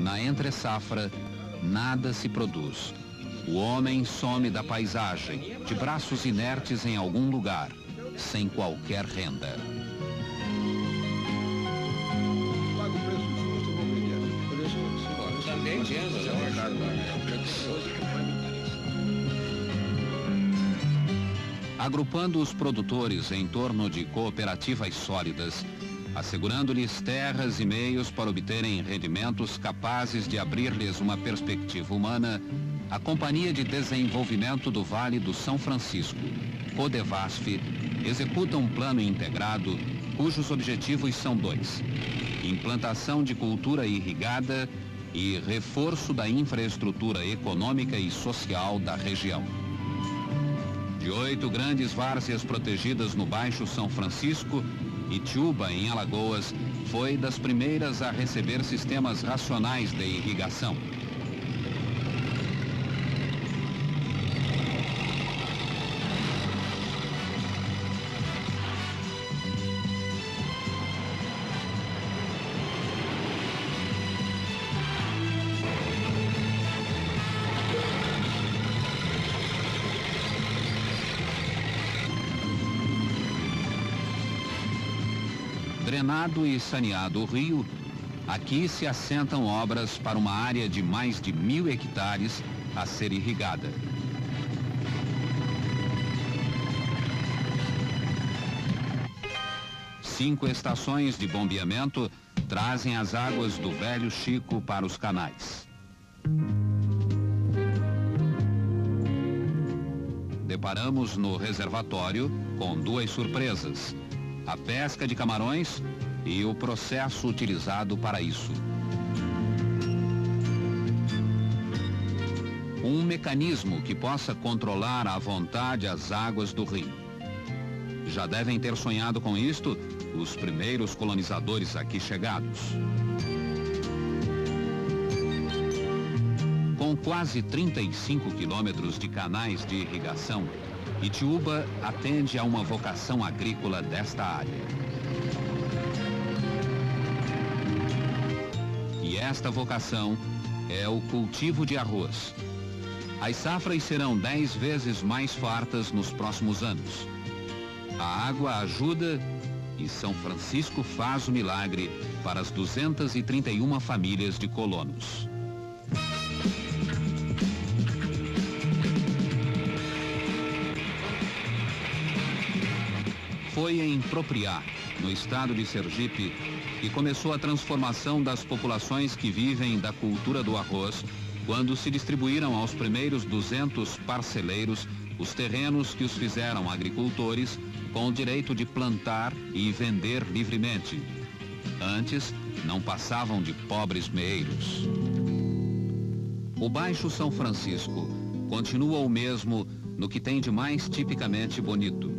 Na entre-safra, nada se produz. O homem some da paisagem, de braços inertes em algum lugar, sem qualquer renda. Paga o preço justo, vou vender. Por isso, também Agrupando os produtores em torno de cooperativas sólidas, assegurando-lhes terras e meios para obterem rendimentos capazes de abrir-lhes uma perspectiva humana, a Companhia de Desenvolvimento do Vale do São Francisco, Codevasf, executa um plano integrado cujos objetivos são dois: implantação de cultura irrigada e reforço da infraestrutura econômica e social da região. De 8 grandes várzeas protegidas no Baixo São Francisco, Itiúba, em Alagoas, foi das primeiras a receber sistemas racionais de irrigação. Drenado e saneado o rio, aqui se assentam obras para uma área de mais de 1.000 hectares a ser irrigada. Cinco estações de bombeamento trazem as águas do Velho Chico para os canais. Deparamos no reservatório com 2 surpresas: a pesca de camarões e o processo utilizado para isso. Um mecanismo que possa controlar à vontade as águas do rio. Já devem ter sonhado com isto os primeiros colonizadores aqui chegados. Com quase 35 quilômetros de canais de irrigação, Itiúba atende a uma vocação agrícola desta área. E esta vocação é o cultivo de arroz. As safras serão 10 vezes mais fartas nos próximos anos. A água ajuda e São Francisco faz o milagre para as 231 famílias de colonos. Foi em Propriá, no estado de Sergipe, que começou a transformação das populações que vivem da cultura do arroz, quando se distribuíram aos primeiros 200 parceleiros os terrenos que os fizeram agricultores com o direito de plantar e vender livremente. Antes, não passavam de pobres meeiros. O Baixo São Francisco continua o mesmo no que tem de mais tipicamente bonito.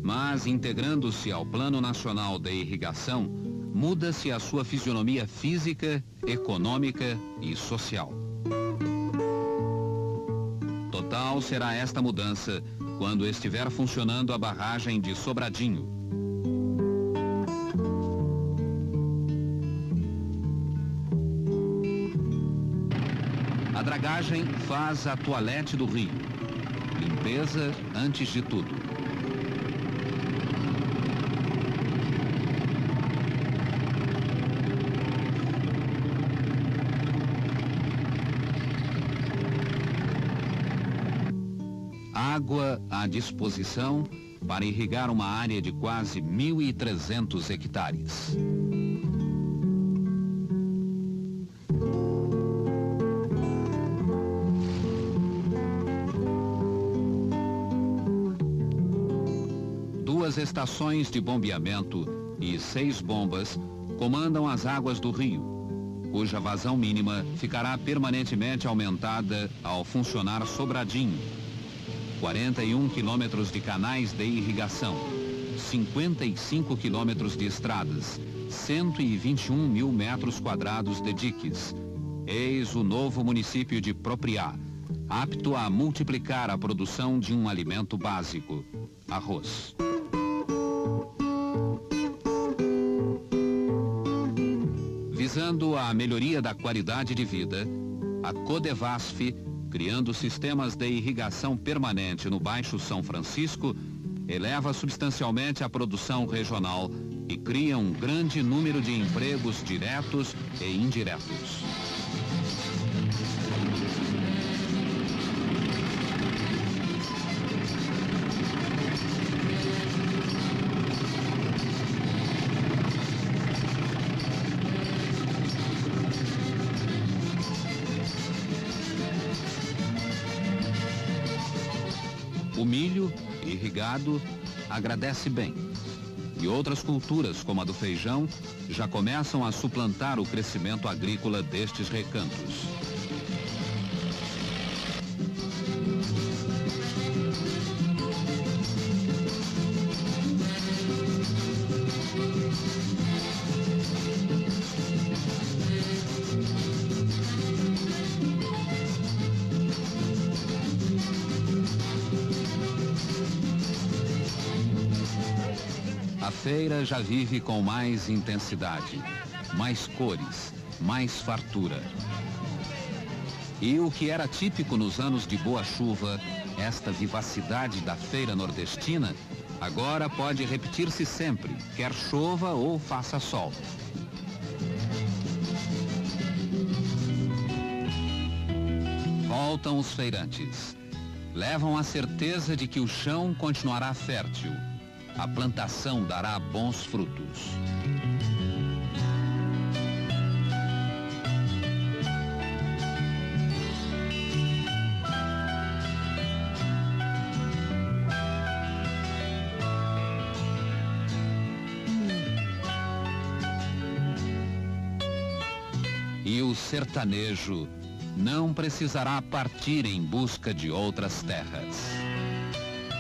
Mas, integrando-se ao Plano Nacional de Irrigação, muda-se a sua fisionomia física, econômica e social. Total será esta mudança quando estiver funcionando a barragem de Sobradinho. A dragagem faz a toalete do rio. Limpeza antes de tudo. Água à disposição para irrigar uma área de quase 1.300 hectares. Duas estações de bombeamento e 6 bombas comandam as águas do rio, cuja vazão mínima ficará permanentemente aumentada ao funcionar Sobradinho. 41 quilômetros de canais de irrigação, 55 quilômetros de estradas, 121 mil metros quadrados de diques. Eis o novo município de Propriá, apto a multiplicar a produção de um alimento básico, arroz. Visando a melhoria da qualidade de vida, a Codevasf, criando sistemas de irrigação permanente no Baixo São Francisco, eleva substancialmente a produção regional e cria um grande número de empregos diretos e indiretos. O milho, irrigado, agradece bem. E outras culturas, como a do feijão, já começam a suplantar o crescimento agrícola destes recantos. A feira já vive com mais intensidade, mais cores, mais fartura. E o que era típico nos anos de boa chuva, esta vivacidade da feira nordestina, agora pode repetir-se sempre, quer chova ou faça sol. Voltam os feirantes. Levam a certeza de que o chão continuará fértil. A plantação dará bons frutos. E o sertanejo não precisará partir em busca de outras terras.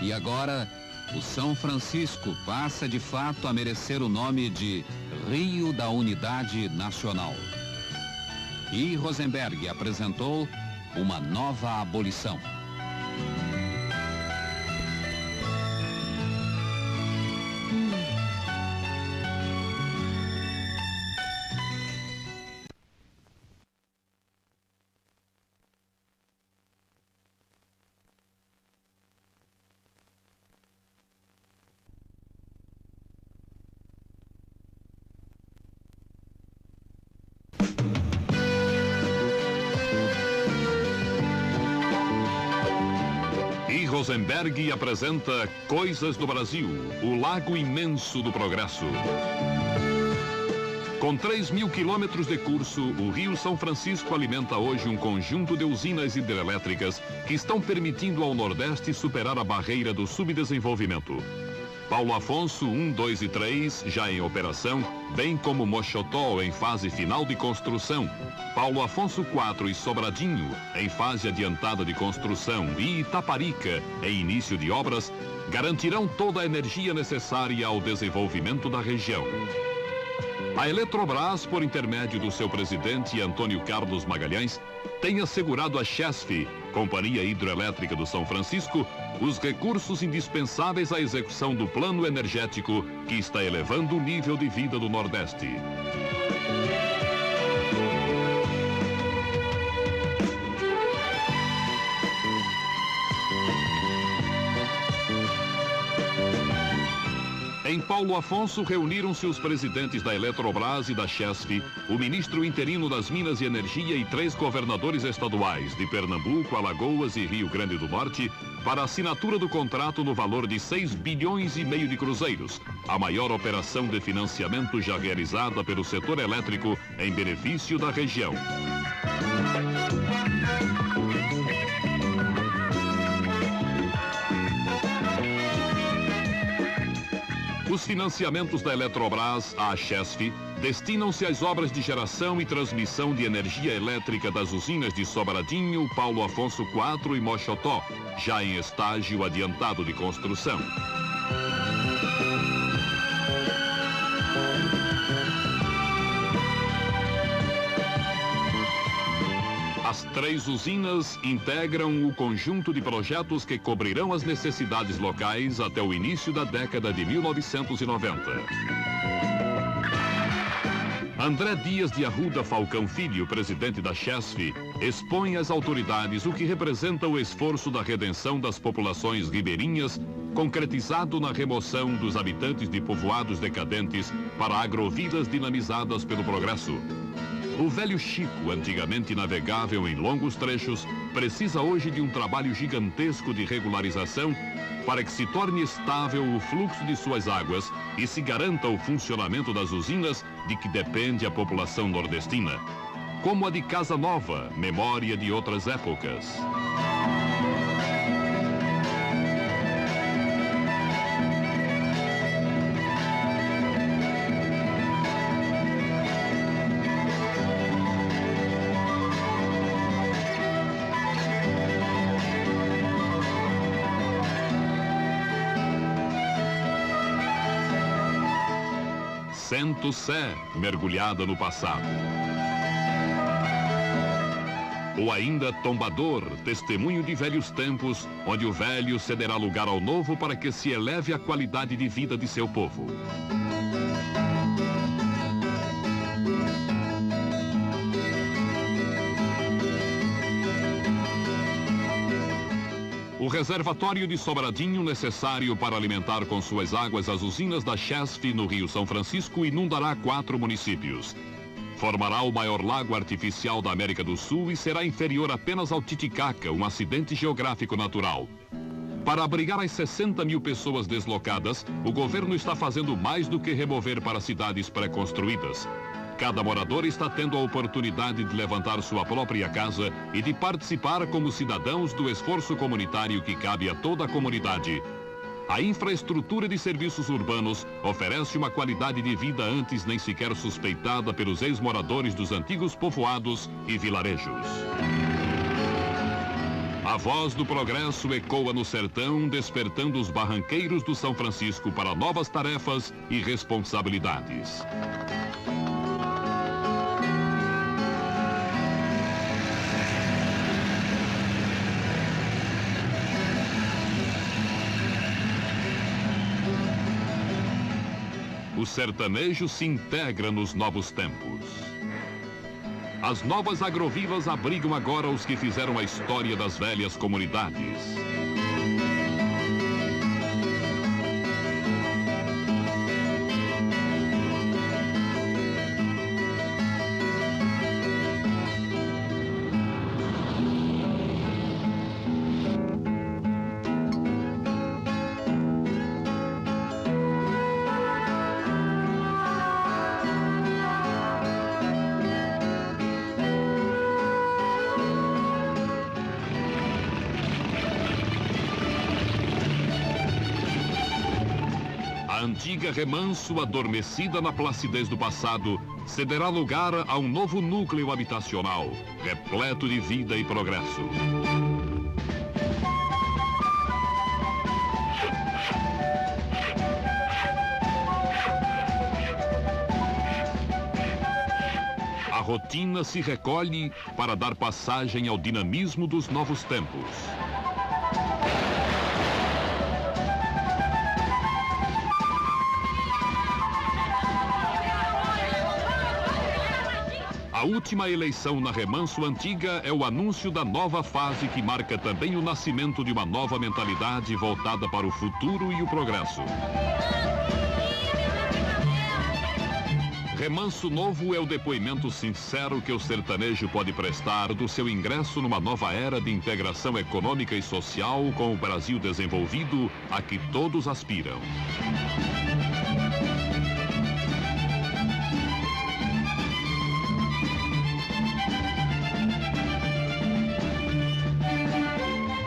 E agora, o São Francisco passa de fato a merecer o nome de Rio da Unidade Nacional. E Rosenberg apresentou uma nova abolição. Rosenberg apresenta Coisas do Brasil, o lago imenso do progresso. Com 3.000 quilômetros de curso, o Rio São Francisco alimenta hoje um conjunto de usinas hidrelétricas que estão permitindo ao Nordeste superar a barreira do subdesenvolvimento. Paulo Afonso 1, 2 e 3 já em operação, bem como Mochotó em fase final de construção. Paulo Afonso 4 e Sobradinho em fase adiantada de construção e Itaparica em início de obras garantirão toda a energia necessária ao desenvolvimento da região. A Eletrobras, por intermédio do seu presidente Antônio Carlos Magalhães, tem assegurado à Chesf, Companhia Hidroelétrica do São Francisco, os recursos indispensáveis à execução do plano energético que está elevando o nível de vida do Nordeste. Em Paulo Afonso, reuniram-se os presidentes da Eletrobras e da Chesf, o ministro interino das Minas e Energia e 3 governadores estaduais de Pernambuco, Alagoas e Rio Grande do Norte, para a assinatura do contrato no valor de 6,5 bilhões de cruzeiros, a maior operação de financiamento já realizada pelo setor elétrico em benefício da região. Os financiamentos da Eletrobras à Chesf destinam-se às obras de geração e transmissão de energia elétrica das usinas de Sobradinho, Paulo Afonso 4 e Mochotó, já em estágio adiantado de construção. As 3 usinas integram o conjunto de projetos que cobrirão as necessidades locais até o início da década de 1990. André Dias de Arruda Falcão Filho, presidente da Chesf, expõe às autoridades o que representa o esforço da redenção das populações ribeirinhas, concretizado na remoção dos habitantes de povoados decadentes para agrovilas dinamizadas pelo progresso. O Velho Chico, antigamente navegável em longos trechos, precisa hoje de um trabalho gigantesco de regularização para que se torne estável o fluxo de suas águas e se garanta o funcionamento das usinas de que depende a população nordestina. Como a de Casa Nova, memória de outras épocas. Sento Sé, mergulhada no passado. Ou ainda Tombador, testemunho de velhos tempos, onde o velho cederá lugar ao novo para que se eleve a qualidade de vida de seu povo. O reservatório de Sobradinho, necessário para alimentar com suas águas as usinas da Chesf no Rio São Francisco, inundará 4 municípios. Formará o maior lago artificial da América do Sul e será inferior apenas ao Titicaca, um acidente geográfico natural. Para abrigar as 60 mil pessoas deslocadas, o governo está fazendo mais do que remover para cidades pré-construídas. Cada morador está tendo a oportunidade de levantar sua própria casa e de participar como cidadãos do esforço comunitário que cabe a toda a comunidade. A infraestrutura de serviços urbanos oferece uma qualidade de vida antes nem sequer suspeitada pelos ex-moradores dos antigos povoados e vilarejos. A voz do progresso ecoa no sertão, despertando os barranqueiros do São Francisco para novas tarefas e responsabilidades. O sertanejo se integra nos novos tempos. As novas agrovilas abrigam agora os que fizeram a história das velhas comunidades. antiga Remanso, adormecida na placidez do passado, cederá lugar a um novo núcleo habitacional, repleto de vida e progresso. A rotina se recolhe para dar passagem ao dinamismo dos novos tempos. A última eleição na Remanso Antiga é o anúncio da nova fase que marca também o nascimento de uma nova mentalidade voltada para o futuro e o progresso. Remanso Novo é o depoimento sincero que o sertanejo pode prestar do seu ingresso numa nova era de integração econômica e social com o Brasil desenvolvido a que todos aspiram.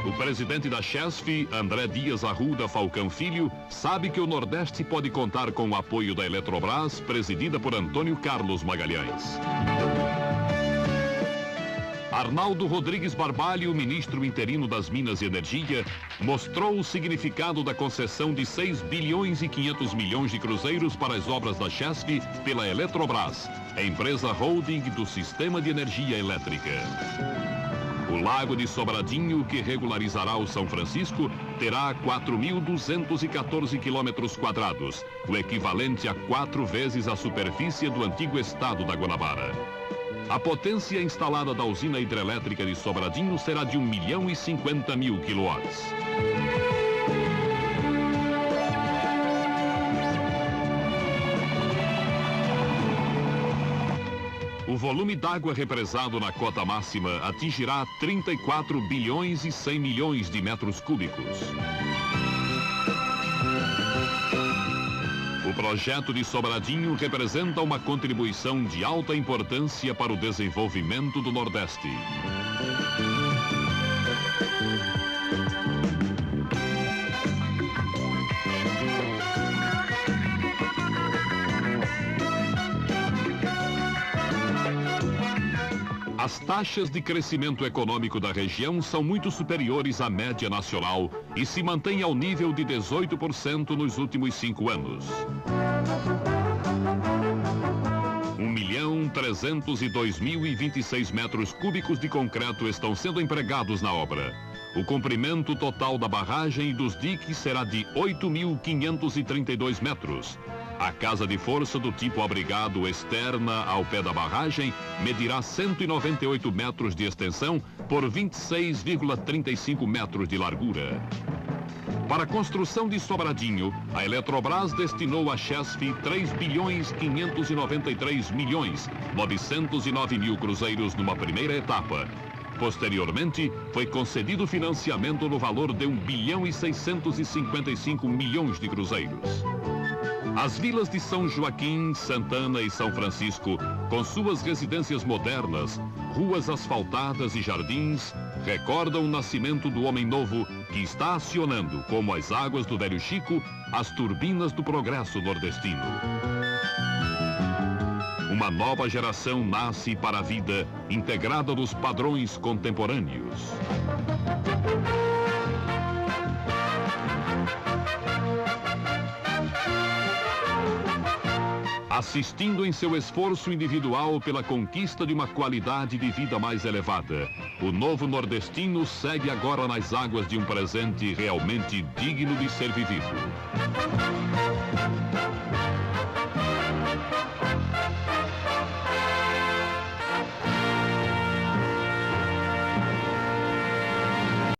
O presidente da Chesf, André Dias Arruda Falcão Filho, sabe que o Nordeste pode contar com o apoio da Eletrobras, presidida por Antônio Carlos Magalhães. Arnaldo Rodrigues Barbalho, ministro interino das Minas e Energia, mostrou o significado da concessão de 6 bilhões e 500 milhões de cruzeiros para as obras da Chesf pela Eletrobras, a empresa holding do Sistema de Energia Elétrica. O Lago de Sobradinho, que regularizará o São Francisco, terá 4.214 quilômetros quadrados, o equivalente a 4 vezes a superfície do antigo estado da Guanabara. A potência instalada da usina hidrelétrica de Sobradinho será de 1.050.000 quilowatts. O volume d'água represado na cota máxima atingirá 34 bilhões e 100 milhões de metros cúbicos. O projeto de Sobradinho representa uma contribuição de alta importância para o desenvolvimento do Nordeste. As taxas de crescimento econômico da região são muito superiores à média nacional e se mantêm ao nível de 18% nos últimos 5 anos. 1.302.026 metros cúbicos de concreto estão sendo empregados na obra. O comprimento total da barragem e dos diques será de 8.532 metros. A casa de força do tipo abrigado externa ao pé da barragem medirá 198 metros de extensão por 26,35 metros de largura. Para a construção de Sobradinho, a Eletrobras destinou à Chesf 3 bilhões 593 milhões 909 mil cruzeiros numa primeira etapa. Posteriormente, foi concedido financiamento no valor de 1 bilhão e 655 milhões de cruzeiros. As vilas de São Joaquim, Santana e São Francisco, com suas residências modernas, ruas asfaltadas e jardins, recordam o nascimento do homem novo que está acionando, como as águas do Velho Chico, as turbinas do progresso nordestino. Uma nova geração nasce para a vida, integrada nos padrões contemporâneos. Assistindo em seu esforço individual pela conquista de uma qualidade de vida mais elevada, o novo nordestino segue agora nas águas de um presente realmente digno de ser vivido.